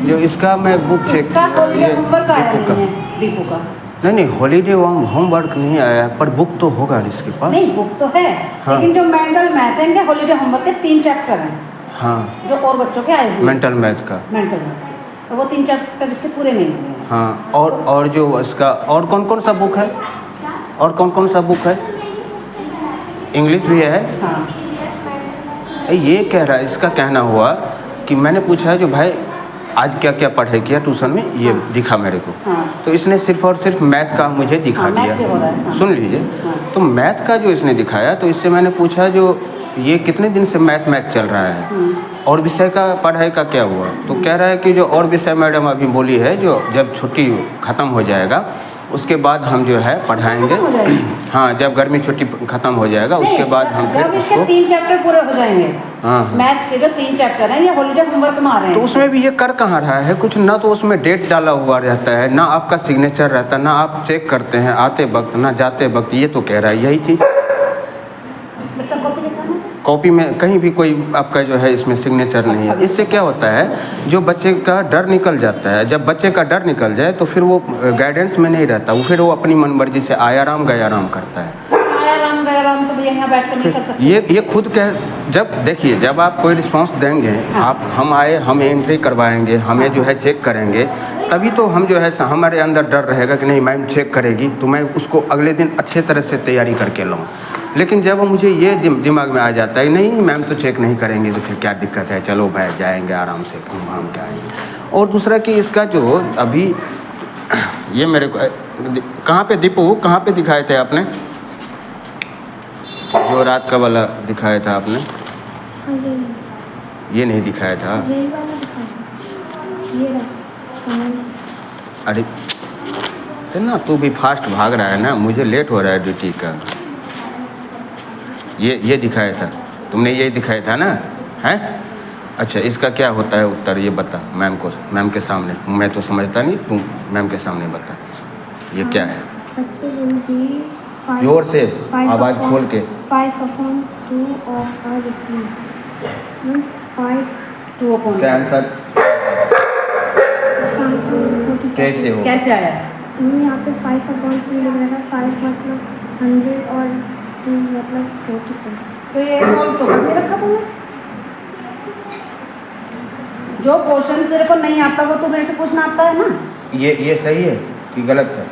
जो इसका मैं बुक चेक इसका किया, हॉलीडे ये होमवर्क आया दीपू का। नहीं है, दीपू का। नहीं हॉलीडे होमवर्क नहीं आया है, पर बुक तो होगा इसके पास। नहीं बुक तो है, हाँ। लेकिन जो मेंटल मैथ है इनके हॉलीडे होमवर्क के 3 चैप्टर हैं। हाँ, जो और बच्चों के आए हुए मेंटल मैथ का। मेंटल मैथ के, और वो 3 चैप्टर इसके पूरे नहीं हुए हैं। हाँ, और जो इसका और कौन कौन सा बुक है, और कौन कौन सा बुक है? इंग्लिश भी है। हाँ। ये कह रहा है, इसका कहना हुआ कि मैंने पूछा जो भाई आज क्या क्या पढ़ाई किया ट्यूशन में, ये दिखा मेरे को। हाँ। तो इसने सिर्फ और सिर्फ मैथ का मुझे दिखा हाँ, मैथ दिया। पे हो रहा है, हाँ। सुन लीजिए। हाँ। तो मैथ का जो इसने दिखाया, तो इससे मैंने पूछा जो ये कितने दिन से मैथ चल रहा है, और विषय का पढ़ाई का क्या हुआ? तो कह रहा है कि जो और विषय मैडम अभी बोली है, जो जब छुट्टी ख़त्म हो जाएगा उसके बाद हम जो है पढ़ाएंगे। हाँ, जब गर्मी छुट्टी ख़त्म हो जाएगा उसके बाद हम फिर जब इसके उसको 3 चैप्टर पूरे हो जाएंगे। हाँ। मैथ के जो 3 चैप्टर हैं ये हॉलीडे होमवर्क में आ रहे हैं। तो उसमें भी ये कर कहाँ रहा है कुछ? ना तो उसमें डेट डाला हुआ रहता है, ना आपका सिग्नेचर रहता है, ना आप चेक करते हैं आते वक्त ना जाते वक्त। ये तो कह रहा है यही चीज़। कॉपी में कहीं भी कोई आपका जो है इसमें सिग्नेचर नहीं है। इससे क्या होता है, जो बच्चे का डर निकल जाता है। जब बच्चे का डर निकल जाए तो फिर वो गाइडेंस में नहीं रहता, वो फिर वो अपनी मनमर्जी से आयाराम गयाराम करता है। आराम तो भैया यहाँ बैठ कर नहीं कर सकते। ये खुद कह, जब देखिए जब आप कोई रिस्पांस देंगे, आप हम आए, हम एंट्री करवाएंगे, हमें जो है चेक करेंगे, तभी तो हम जो है हमारे अंदर डर रहेगा कि नहीं मैम चेक करेगी तो मैं उसको अगले दिन अच्छे तरह से तैयारी करके लाऊं। लेकिन जब मुझे ये दिमाग में आ जाता है नहीं मैम तो चेक नहीं करेंगे तो फिर क्या दिक्कत है, चलो बैठ जाएंगे आराम से घूम के आएंगे। और दूसरा कि इसका जो अभी ये मेरे को कहाँ पे दीपू कहाँ पे दिखाए थे आपने, जो रात का वाला दिखाया था आपने? ये नहीं दिखाया था। यही वाला दिखाया, ये रहा। अरे तो ना तू भी फास्ट भाग रहा है ना, मुझे लेट हो रहा है ड्यूटी का। ये दिखाया था तुमने, यही दिखाया था ना, है? अच्छा, इसका क्या होता है उत्तर ये बता मैम को, मैम के सामने। मैं तो समझता नहीं, तुम मैम के सामने बता ये क्या है। जोर से आवाज़ खोल के। 5/2 of a rupee. 5 इसका आंसर कैसे हो? कैसे आया? यहाँ पे 5/2 लिख रहा था। 5 मतलब 100 और 2 मतलब 40%। तो ये सॉल्व तो करके रखा तुमने। जो क्वेश्चन तेरे को नहीं आता वो तो मेरे से पूछना आता है ना। ये सही है कि गलत है?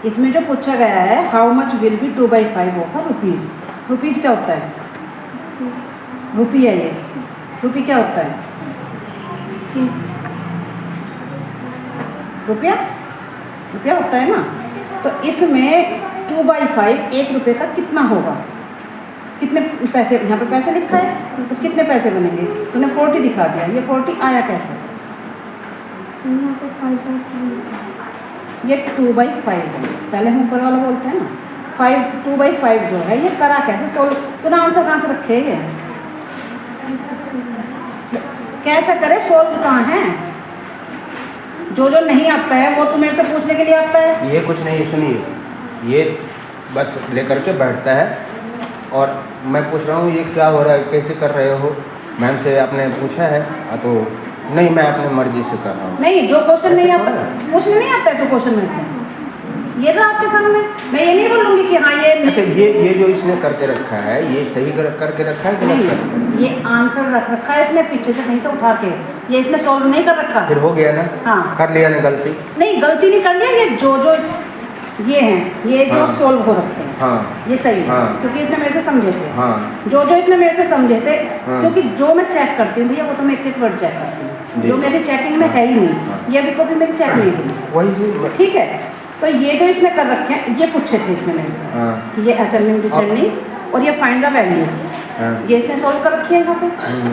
इसमें जो पूछा गया है how much will be 2/5 of rupees. Rupees क्या होता है? रुपी है ये। रुपी क्या होता है? रुपया, रुपया होता है ना। तो इसमें 2/5 1 रुपये का कितना होगा? कितने पैसे, यहाँ पे पैसे लिखा है तो कितने पैसे बनेंगे? तूने 40 दिखा दिया, ये 40 आया कैसे? यहाँ पे 5/2। ये 2/5 है, पहले हम ऊपर वाला बोलते हैं ना। 2/5 जो है ये करा कैसे सोल्व? तूने आंसर कहाँ से रखे? ये कैसे करे सोल्व? कहाँ है? जो नहीं आता है वो तो मेरे से पूछने के लिए आता है। ये कुछ नहीं, सुनिए, ये बस लेकर के बैठता है और मैं पूछ रहा हूँ ये क्या हो रहा है, कैसे कर रहे हो? मैम से आपने पूछा है? तो नहीं, मैं अपनी मर्जी से कर रहा हूँ। नहीं, जो क्वेश्चन नहीं आता, पूछने नहीं आता है तो क्वेश्चन मेरे से ये रहा आपके सामने। मैं ये नहीं बोलूँगी कि हाँ ये अच्छा, ये जो इसने करके रखा है ये सही करके रखा है कि नहीं, गलत? ये आंसर रख रखा है इसने पीछे से कहीं से उठा के, ये इसने सॉल्व नहीं कर रखा। फिर हो गया ना? हाँ, कर लिया ना गलती? नहीं, गलती नहीं कर लिया। ये जो ये हैं, ये जो सोल्व हो रखे हैं, हाँ, ये सही है। हाँ, क्योंकि इसने मेरे से समझे थे। हाँ, जो इसने मेरे से समझे थे। हाँ, क्योंकि जो मैं चेक करती हूँ भैया वो तो मैं एक वर्ड चेक करती हूँ, जो मेरी चेकिंग में है ही नहीं। ये भी कॉपी मेरी चेक नहीं थी, वही ठीक है। तो ये जो इसने कर रखे हैं, ये पूछे थे इसने मेरे से कि ये असेंडिंग डिसेंडिंग और ये फाइंड द वैल्यू, ये इसने सॉल्व कर रखी है यहाँ पे।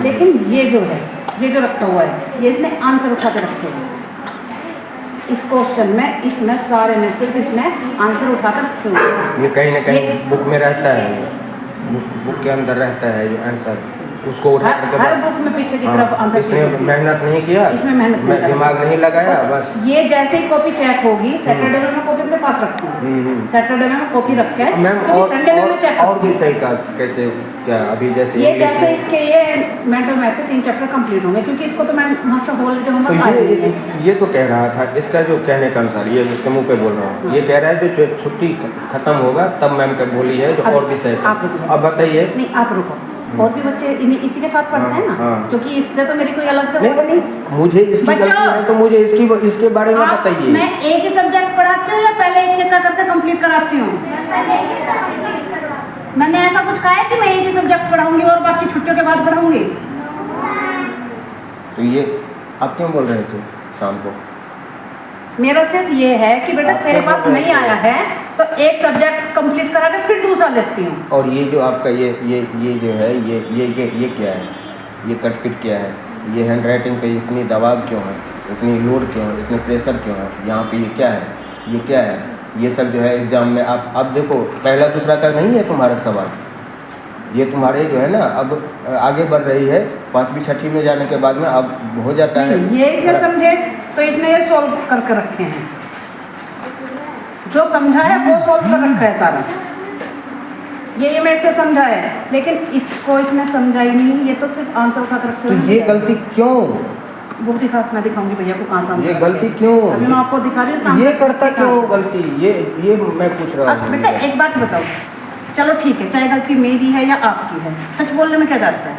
लेकिन ये जो है, ये जो रखा हुआ है, ये इसने आंसर उठा के रखे हुए इस क्वेश्चन में, इसमें सारे में सिर्फ इसने आंसर उठा कर रखे हुए हैं। ये कहीं ना कहीं बुक में रहता है, बुक के अंदर रहता है जो आंसर, उसको उठा करके हर बुक में पीछे की तरफ आंसर। इसने मेहनत नहीं किया, इसमें मेहनत नहीं, दिमाग नहीं लगाया बस। ये जैसे ही कॉपी चेक होगी, सैटरडे में मैं कॉपी अपने पास रखती हूँ। सैटरडे में मैं कॉपी रखा है, क्योंकि संडे में मैं चेक और भी सही का कैसे क्या अभी जैसे ये जैसे इसके ये मेंटल मैथ के 3 चैप्टर कंप्लीट होंगे, क्योंकि इसको तो मैं वहाँ से हॉलीडे तो होमवर्क आया नहीं है। ये तो कह रहा था, इसका जो कहने का अनुसार, ये जिसके मुंह पे बोल रहा हूँ, ये कह रहा है जो छुट्टी खत्म होगा तब मैम का बोली है जो और विषय का। आप रुको। अब बताइए। नहीं आप रुको, और भी बच्चे इसी के साथ पढ़ते हैं ना, हाँ। क्योंकि इससे तो मेरी कोई अलग से वो नहीं। मुझे इसकी बच्चों, गलती है तो मुझे इसके बारे में बताइए। मैं एक ही सब्जेक्ट पढ़ाती हूँ या पहले एक करके कंप्लीट कराती हूँ? मैंने ऐसा कुछ कहा है कि मैं एक ही सब्जेक्ट पढ़ाऊंगी और बाकी छुट्टियों के बाद पढ़ाऊंगी? तो ये आप क्यों बोल रहे थे शाम को? मेरा सिर्फ ये है कि बेटा तेरे पास नहीं आया है तो एक सब्जेक्ट कंप्लीट करा के फिर दूसरा लेती हूँ। और ये जो आपका ये जो है ये क्या है? ये कटपिट क्या है? ये हैंड राइटिंग पे इतनी दबाव क्यों है? इतनी लोड क्यों है? इतनी प्रेशर क्यों है? यहाँ पे ये क्या है? ये क्या है? ये सब जो है एग्ज़ाम में आप अब देखो, पहला दूसरा का नहीं है तुम्हारा सवाल। ये तुम्हारे जो है ना अब आगे बढ़ रही है, 5वीं 6वीं में जाने के बाद में अब हो जाता है। ये इसने समझे तो इसने ये सॉल्व करके रखे हैं, जो समझा है वो सॉल्व कर रखा है सारा। ये मेरे से समझा है, लेकिन इसको इसने समझा ही नहीं, ये तो सिर्फ आंसर उठा कर रखे। तो ये गलती क्यों? बुक दिखा, मैं दिखाऊंगी भैया को कहाँ से आंसर ये रखे गलती हैं। क्यों? अभी मैं आपको दिखा रही हूँ। ये करता क्यों गलती? ये मैं पूछ रहा हूँ। बेटा एक बात बताओ, चलो ठीक है, चाहे गलती मेरी है या आपकी है, सच बोलने में क्या जाता है?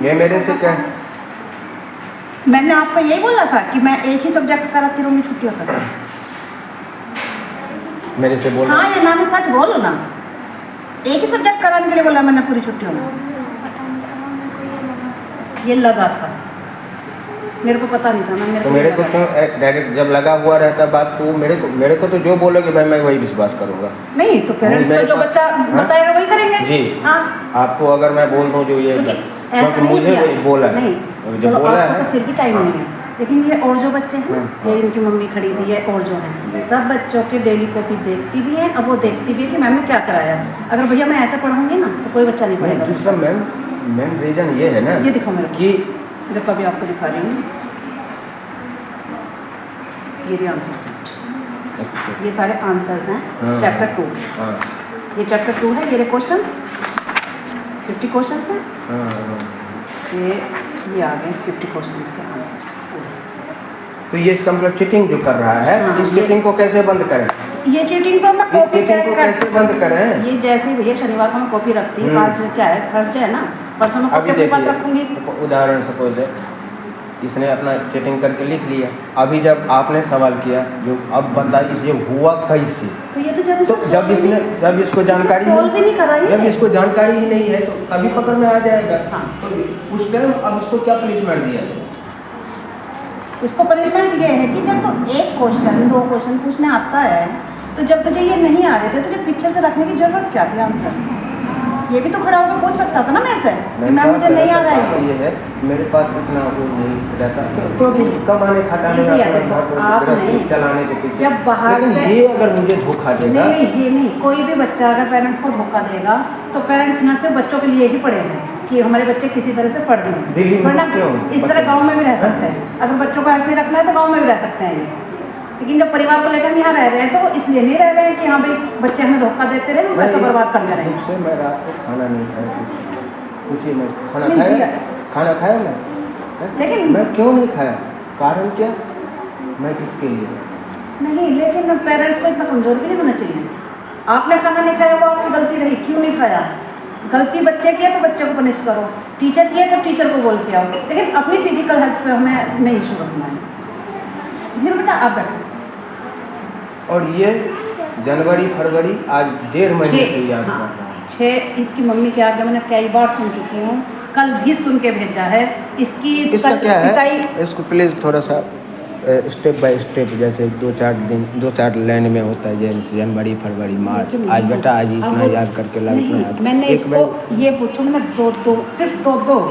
ये मेरे से क्या? मैंने आपको यही बोला था कि मैं एक ही सब्जेक्ट कराती रहूँगी छुट्टियों तक। मेरे से बोल हाँ या ना, मैं सच बोलो ना, एक ही सब्जेक्ट कराने के लिए बोला मैंने पूरी छुट्टियों में। पता नहीं कहाँ मेरे को ये लगा। ये लगा था, मेरे को पता नहीं था ना। तो मेरे को क्यों डायरेक्ट जब लगा हुआ रहता बात तो मेरे को तो जो बोलोगे भाई मैं वही विश्वास करूँगा। नहीं तो पेरेंट्स तो जो बच्चा बताएगा वही करेंगे जी। हाँ, आपको अगर मैं बोल दूँ जो ये ऐसा नहीं मुझे किया। वही बोला है, नहीं जो चलो बोला आपको है तो फिर भी टाइम नहीं है, लेकिन ये और जो बच्चे हैं ना, हाँ। ये इनकी मम्मी खड़ी थी है और जो है सब बच्चों के डेली कॉपी देखती भी है। अब वो देखती भी है कि मैम ने क्या कराया। अगर भैया मैं ऐसा पढ़ाऊंगी ना तो कोई बच्चा नहीं पढ़ेगा। दूसरा मैम रीजन ये है ना, ये दिखाओ मेरे कि को, जब कभी आपको दिखा रही हूँ, ये आंसर सेट, ये सारे आंसर्स हैं हाँ। चैप्टर 2। हाँ ये चैप्टर 2 है, ये क्वेश्चंस 50 क्वेश्चंस हैं। हाँ। ये आ गए 50 क्वेश्चंस के आंसर। तो ये इसका मतलब चीटिंग जो कर रहा है, हाँ, इस चीटिंग को कैसे बंद करें? ये चीटिंग तो मैं इस कॉपी चीटिंग चेक को कर, कैसे बंद करें? ये जैसे ही भैया शनिवार को मैं कॉपी रखती हूँ, आज क्या है थर्सडे है ना, परसों मैं अभी कॉपी अपने पास देखिए, रखूँगी। उदाहरण सपोज है, इसने अपना चीटिंग करके लिख लिया। अभी जब आपने सवाल किया जो अब बताइए ये हुआ कैसे? तो ये तो जब इसको जानकारी सॉल्व भी नहीं करा ये। जब इसको जानकारी ही नहीं है तो तभी पकड़ में आ जाएगा। हाँ। तो उस टाइम अब इसको क्या पनिशमेंट दिया? इसको पनिशमेंट ये है कि जब तो एक क्वेश्चन 2 क्वेश्चन पूछने आता है, तो जब तुझे ये नहीं आ रहे थे तुझे पीछे से रखने की जरूरत क्या थी आंसर? ये भी तो खड़ा होकर पूछ सकता था ना मेरे से कि मैम मुझे नहीं आ रहा है ये है, मेरे पास इतना वो नहीं रहता तो भी कमाने खटाने नहीं भैया, देखो, आप नहीं, चलाने के पीछे जब बाहर लेकिन से ये अगर मुझे धोखा देगा नहीं ये नहीं, कोई भी बच्चा अगर पेरेंट्स को धोखा देगा तो पेरेंट्स ना सिर्फ बच्चों के लिए ही पढ़े हैं कि हमारे बच्चे किसी तरह से पढ़ दिल्ली लें, में वरना क्यों? इस तरह गांव में भी रह सकते हैं। अगर बच्चों को ऐसे ही रखना है तो गांव में भी रह सकते हैं ये, लेकिन जब परिवार को लेकर यहाँ रह रहे हैं तो इसलिए नहीं रह रहे हैं कि हाँ भाई बच्चे हमें धोखा देते रहे, हम पैसा बर्बाद करते रहे। से मैं रात को खाना नहीं खाया, कुछ ही नहीं खाना नहीं खाया, भैया। खाना खाया मैं, लेकिन मैं क्यों नहीं खाया? कारण क्या? मैं किसके लिए? नहीं, लेकिन पेरेंट्स को इतना कमजोर भी नहीं होना चाहिए। आपने खाना नहीं खाया वो आपकी गलती रही, क्यों नहीं खाया? गलती बच्चे की है तो बच्चे को पनिश करो, टीचर की है तो टीचर को बोल के आओ, लेकिन अपनी फिजिकल हेल्थ पे हमें नहीं इशू रखना है। फिर बेटा आप बैठो। और ये जनवरी फरवरी आज 1.5 महीने से याद कर हाँ, रहा है। 6 इसकी मम्मी के आगे मैंने कई बार सुन चुकी हूँ, कल भी सुन के भेजा है। इसकी इसका क्या पिटाई है? इसको प्लीज़ थोड़ा सा स्टेप बाय स्टेप, जैसे 2-4 लाइन में होता है, जैसे जनवरी फरवरी मार्च। आज बेटा आज इतना याद करके लाइफ मैंने इसको ये पूछूँ, मैंने सिर्फ दो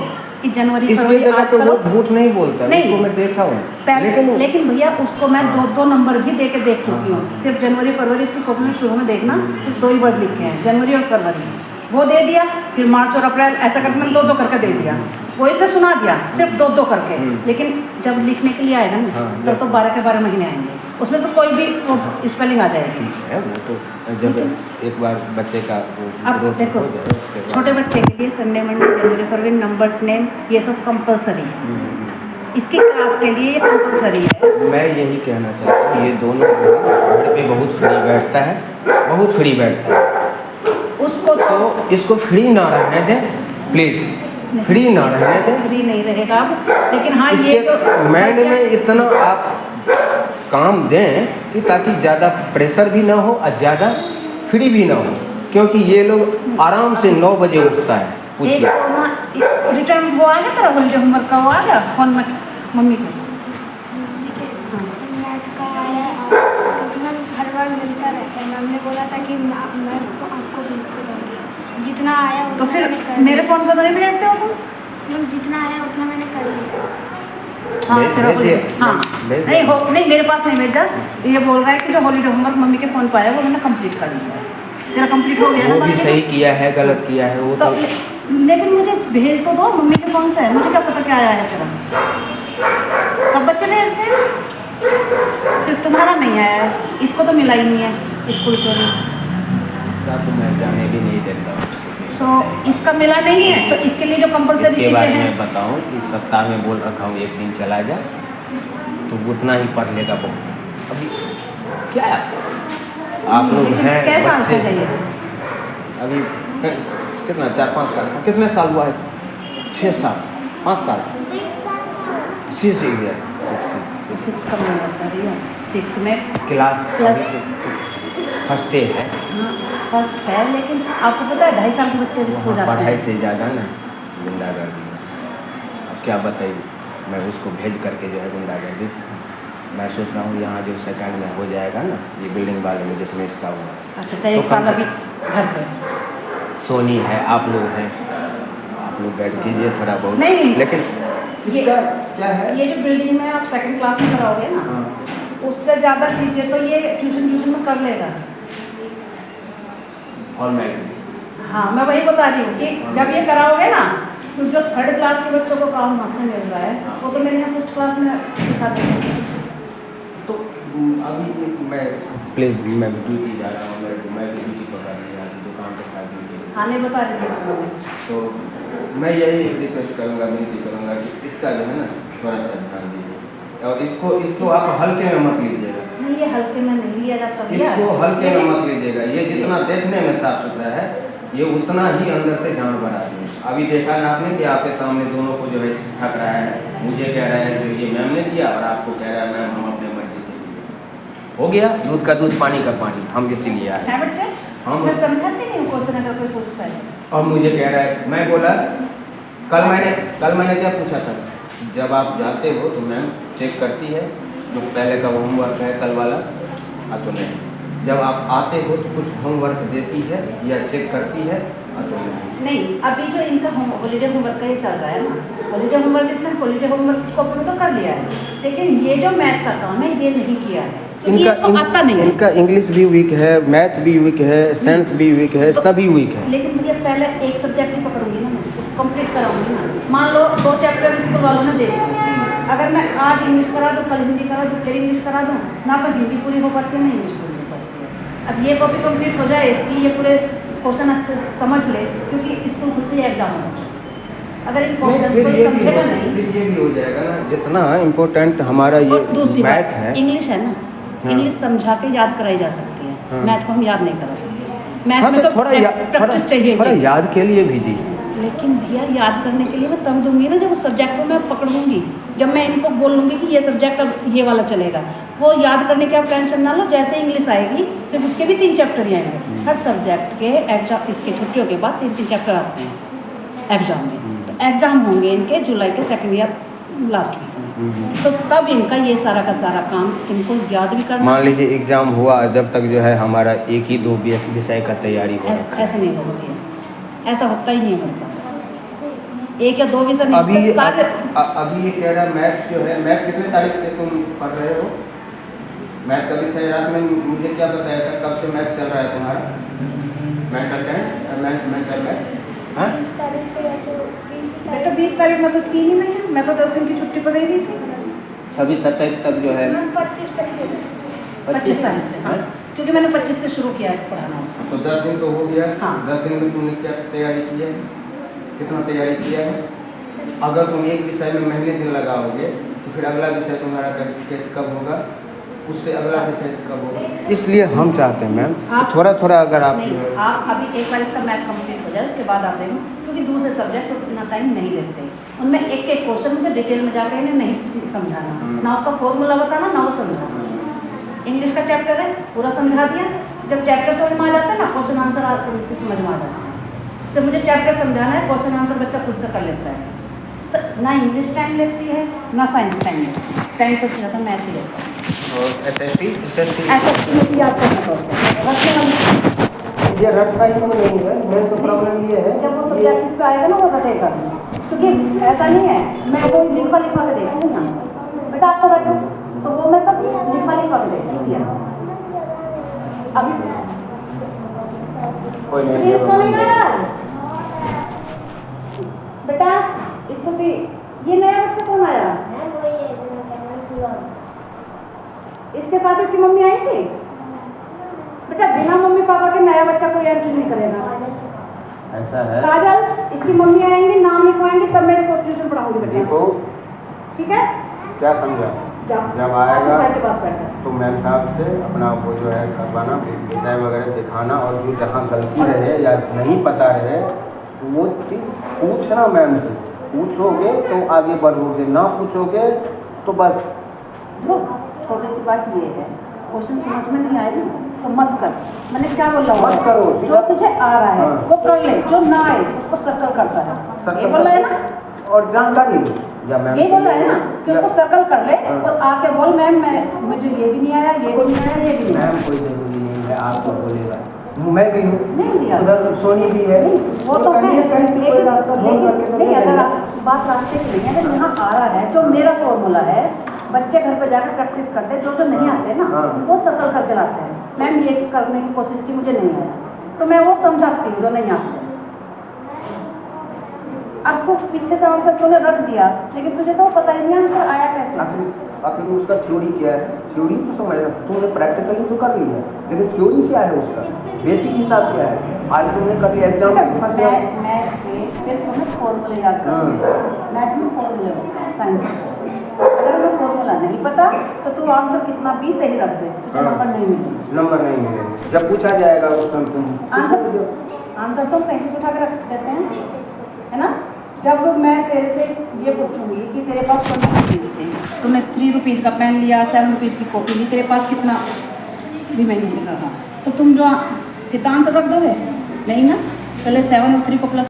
कि जनवरी इसके फरवरी जगह आज तो करो। वो झूठ नहीं बोलता, नहीं। उसको मैं देखा हूँ। लेकिन भैया उसको मैं 2 नंबर भी दे के देख चुकी हूँ। सिर्फ जनवरी फरवरी इसकी कॉपी में शुरू में देखना तो 2 ही वर्ड लिखे हैं, जनवरी और फरवरी, वो दे दिया। फिर मार्च और अप्रैल ऐसा करके मैंने 2 करके दे दिया, वो इसने सुना दिया सिर्फ 2 करके। लेकिन जब लिखने के लिए आएगा ना तब तो 12 के 12 महीने आएंगे। उसमें से कोई भी स्पेलिंग आ जाएगी। है वो तो जब एक बार बच्चे का वो अब growth देखो हो जाए उसके बाद। छोटे बच्चे के लिए संडे मंडे जनवरी फरवरी नंबर्स नेम ये सब कंपलसरी है। इसकी क्लास के लिए ये कंपलसरी है। मैं यही कहना चाहता हूँ ये दोनों जो है घर पे बहुत फ्री बैठता है, बहुत फ्री बैठता है। उसको तो इसको फ्री ना रहने दें प्लीज़, फ्री ना रहने दें। फ्री नहीं रहेगा अब, लेकिन हाँ ये इसके जो माइंड में इतना आप काम दें कि ताकि ज़्यादा प्रेशर भी ना हो और ज़्यादा फ्री भी ना हो, क्योंकि ये लोग आराम से 9 बजे उठता है। एक पूछिए तो ना रिटर्न वो आ गया तेरा हॉलीडे होमवर्क का वो आ गया फोन में मम्मी को। मैथ का आया क्योंकि मैम हर बार मिलता रहता है। मैम ने बोला था कि मैं तो आपको भेजती रहूँगी, जितना आया तो उतना फिर मैंने कर मेरे फोन पर तो नहीं भेजते हो तुम? मैम जितना आया उतना मैंने कर लिया। हाँ भेज- तेरा भेजिए। holiday- हाँ भेज नहीं दो। हो नहीं मेरे पास नहीं भेजा। ये बोल रहा है कि जो हॉलीडे होमवर्क मम्मी के फ़ोन पर आया वो मैंने कंप्लीट कर लिया है। तेरा कंप्लीट हो गया ना वो भी बाकी? सही किया है, गलत किया है वो तो तो। लेकिन मुझे भेज तो दो मम्मी के फ़ोन से, मुझे क्या पता क्या आया है तेरा। सब बच्चे भेजते हैं, सिर्फ तुम्हारा नहीं आया है। इसको तो मिला ही नहीं है स्कूल से भी। इसका तो मैं जाने भी नहीं देता हूँ। तो इसका मिला नहीं है तो इसके लिए जो कंपलसरी इसके चीज़ें बारे में हैं बताऊँ इस सप्ताह में बोल रखा हूँ एक दिन चला जा तो उतना ही पढ़ लेगा बहुत। अभी क्या है आप लोग हैं कैसे साल बच्चे। का है ये? अभी कितना 4-5 साल का, कितने साल हुआ है? 6 साल 5 साल 6 ईयर 6 का मैं बता रही हूँ। 6 में क्लास Plus- फर्स्ट डे है। हाँ फर्स्ट है, लेकिन आपको पता है 2.5 साल के बच्चे भी स्कूल वहाँ जाते पढ़ाई हैं। से ज़्यादा ना गुंडागर्दी है। अब क्या बताइए, मैं उसको भेज करके जो है गुंडागर्दी मैं सोच रहा हूँ यहाँ जो सेकंड में हो जाएगा ना ये बिल्डिंग वाले में जिसमें इसका हुआ। अच्छा चाहिए तो 1 साल कम- अभी घर पे। सोनी है, आप लोग हैं, आप लोग बैठ कीजिए थोड़ा बहुत। नहीं। लेकिन ये इसका क्या है? ये जो बिल्डिंग में आप सेकंड क्लास में कराओगे ना हाँ, उससे ज़्यादा चीज़ें तो ये ट्यूशन में कर लेगा। फॉर्मेलिटी। हाँ मैं वही बता रही हूँ कि जब ये कराओगे ना तो जो 3rd क्लास के बच्चों को काम हाथ से मिल रहा है वो तो मेरे यहाँ 1st क्लास में सिखा दे सकते हैं। तो अभी एक मैं प्लीज़ मैं ड्यूटी जा रहा हूँ, मैं भी ड्यूटी पकड़ लिया दुकान पर शादी के लिए। हाँ नहीं बता रही थी इसको मैं। तो मैं यही रिक्वेस्ट करूँगा, विनती करूँगा कि इसका जो है ना थोड़ा सा ध्यान दीजिए और इसको आप हल्के में मत लीजिएगा। नहीं ये हल्के में नहीं लिया जाता भैया। इसको हल्के में मत लीजिएगा। ये जितना देखने में साफ सुथरा है ये उतना ही अंदर से जानवर आदमी है। अभी देखा ना आपने कि आपके सामने दोनों को जो है ठक रहा है, मुझे कह रहा है जो ये मैम ने किया और आपको कह रहा है मैम हम अपने मर्जी से किए। हो गया दूध का दूध पानी का पानी, हम इसीलिए आए। है बच्चे हम मैं समझाती नहीं हूँ क्वेश्चन अगर कोई पूछता है। और मुझे कह रहा है, मैं बोला कल मैंने क्या पूछा था, जब आप जाते हो तो मैम चेक करती है जो पहले का होमवर्क है कल वाला तो नहीं, जब आप आते हो तो कुछ होमवर्क देती है या चेक करती है तो नहीं अभी जो इनका हॉलीडे होमवर्क का ये चल रहा है ना, हॉलीडे होमवर्क इसने हॉलीडे होमवर्क की कॉपी में तो कर लिया है, लेकिन ये जो मैथ का काम है ये नहीं किया है क्योंकि इसको आता नहीं है। इनका इंग्लिश भी वीक है, मैथ भी वीक है, साइंस भी वीक है, सभी वीक है। लेकिन मुझे पहले एक सब्जेक्ट ही पकड़ूंगी ना, मैं उसको कंप्लीट कराऊंगी ना। मान लो 2 चैप्टर स्कूल वालों ने दे दिए, अगर मैं आज इंग्लिश करा दूँ कल हिंदी करा दूँ फिर इंग्लिश करा दूँ ना तो हिंदी पूरी हो पाती है ना इंग्लिश पूरी हो पाती है। अब ये कॉपी कंप्लीट हो जाए इसकी ये पूरे क्वेश्चन अच्छे समझ ले क्योंकि स्कूल खुलते ही एग्जाम हो जाए। अगर इन क्वेश्चन को ये समझेगा नहीं फिर ये भी हो जाएगा ना, जितना इम्पोर्टेंट हमारा ये और दूसरी मैथ बात है। इंग्लिश है ना, हाँ। इंग्लिश समझा के याद कराई जा सकती है, हाँ। मैथ को हम याद नहीं करा सकते। मैथ हाँ में तो थोड़ा प्रैक्टिस चाहिए थोड़ा चाहिए। याद के लिए भी दी। लेकिन भैया याद करने के लिए मैं तब दूंगी ना जब उस सब्जेक्ट को मैं पकड़ूंगी, जब मैं इनको बोलूँगी कि ये सब्जेक्ट अब ये वाला चलेगा। वो याद करने की आप टेंशन ना लो, जैसे इंग्लिश आएगी सिर्फ उसके भी 3 चैप्टर ही आएंगे। हर सब्जेक्ट के एग्जाम इसके छुट्टियों के बाद 3-3 चैप्टर आते हैं एग्जाम में। तो एग्जाम होंगे इनके जुलाई के 2nd या लास्ट वीक में, तो तब इनका ये सारा का सारा काम इनको याद भी करना। मान लीजिए एग्जाम हुआ जब तक जो है हमारा 1 ही 2 विषय का तैयारी हो रखा है। ऐसा नहीं होगा भैया, ऐसा होता ही नहीं है मेरे पास। 1 या 2 विषय नहीं अभी होते, सारे अभी ये कह रहा है मैथ जो है, मैथ कितने तारीख से तुम पढ़ रहे हो? मैथ का विषय रात में मुझे क्या बताया था, कब से मैथ चल रहा है तुम्हारा? मैथ चल रहा है हाँ? 20 तारीख से या तो 20 बेटा 20 तारीख में तो थी ही नहीं है, मैं तो 10 दिन की छुट्टी पर गई थी। 26-27 तक जो है। मैम 25 25 तारीख से, हाँ, क्योंकि मैंने 25 से शुरू किया है पढ़ाना। तो 10 दिन तो हो गया। हाँ। 10 दिन में तुमने क्या तैयारी की है, कितना तैयारी किया है? अगर तुम एक विषय में महीने दिन लगाओगे तो फिर अगला विषय तुम्हारा कैसे कब होगा, उससे अगला विषय कब होगा। इसलिए हम चाहते हैं मैम थोड़ा थोड़ा अगर आप नहीं, आप अभी एक बार इसका मैथ कंप्लीट हो जाए उसके बाद आप देखो, क्योंकि दूसरे सब्जेक्ट उतना टाइम नहीं लेते, उनमें एक एक क्वेश्चन मुझे डिटेल में जाकर इन्हें नहीं समझाना, ना उसका फॉर्मूला बताना ना वो समझाना। इंग्लिश का चैप्टर है, पूरा समझा दिया, जब चैप्टर समझ में आ जाता है ना क्वेश्चन आंसर आसानी से समझ में आ जाता है। जब मुझे चैप्टर समझाना है क्वेश्चन आंसर बच्चा खुद से कर लेता है, तो ना इंग्लिश टाइम लेती है ना साइंस टाइम लेती है, टाइम सबसे ज़्यादा मैथ ही लेता है। और एसएसटी ऐसा में याद करना पड़ता है, रखने वाली ये रखा ही नहीं है। मेन तो प्रॉब्लम ये है जब वो सब्जेक्ट इस पे आएगा ना वो रटेगा, क्योंकि ऐसा नहीं है मैं वो लिखा लिखा के देखती हूँ ना, बेटा आपको बैठो तो वो मैं सब लिखा लिखा के देखती हूँ। अभी कोई प्लीज तो नहीं यार बेटा, स्तुति ये नया बच्चा कौन आया? इसके साथ इसकी मम्मी आई थी? बेटा बिना मम्मी पापा के नया बच्चा कोई एंट्री नहीं करेगा। ऐसा है। काजल इसकी मम्मी आएंगी, नाम लिखवाएंगे, तब मैं इसको ट्यूशन पढ़ाऊंगी बेटा, देखो ठीक है? क्या समझा, जाओ, जब आएगा असिस्टेंट के पास बैठो। तो मैम साहब से अपना वो जो है करवाना, विषय वगैरह दिखाना, और जो जहाँ गलती रहे या नहीं पता रहे वो चीज़ पूछना मैम से। पूछोगे तो आगे बढ़ोगे, ना पूछोगे तो बस। छोटी सी बात ये है, क्वेश्चन समझ में नहीं आए ना तो मत कर, मैंने क्या बोला हुआ मत करो, ठीक जो है? तुझे आ रहा है हाँ। वो कर ले, जो ना आए उसको सर्कल करता है, ये बोला है ना, और जानकारी लो या मैम ये बोला है ना कि उसको सर्कल कर ले हाँ। और आके बोल मैम मैं मुझे ये भी नहीं आया, ये भी नहीं आया, ये भी नहीं आया। मैम कोई जरूरी नहीं है आपको बोलेगा, मैं भी हूँ, नहीं दिया उधर सोनी भी है, वो तो है, कहीं से कोई रास्ता ढूंढ करके तो नहीं, ले अगर जाएगा। बात रास्ते की नहीं है, अगर यहाँ आ रहा है जो मेरा फॉर्मूला है, बच्चे घर पे जाकर प्रैक्टिस करते हैं, जो नहीं आते ना हाँ। वो सर्कल करके लाते हैं, मैम ये करने की कोशिश की मुझे नहीं आया, तो मैं वो समझाती हूँ जो नहीं आते। अब तो पीछे से आंसर तूने रख दिया, लेकिन तुझे तो पता ही नहीं आंसर आया कैसे। आखिर उसका थ्योरी क्या है? थ्योरी तो समझ रहा, तुमने प्रैक्टिकली तो कर लिया, लेकिन थ्योरी क्या है उसका, बेसिक हिसाब क्या है? आज तुमने कर लिया एग्जाम में फंस गया। मैं सिर्फ तुम्हें फॉर्मूले याद कर, मैथ में फॉर्मूले होते हैं, साइंस में अगर हमें फॉर्मूला नहीं पता तो तू आंसर कितना भी सही रख दे, तुझे नंबर नहीं मिलेगा। नंबर नहीं मिलेगा, जब पूछा जाएगा उस टाइम तुम आंसर तो हम कहीं से उठा के रख देते हैं, है ना? जब मैं तेरे से ये पूछूंगी कि तेरे पास 20 रुपीज़ थे, तूने 3 रुपीज़ का पेन लिया, 7 रुपीज़ की कॉपी ली, तेरे पास कितना रिमेनिंग रहा, तो तुम जो सीधा आंसर रख दोगे नहीं ना, पहले 7 और 3 को प्लस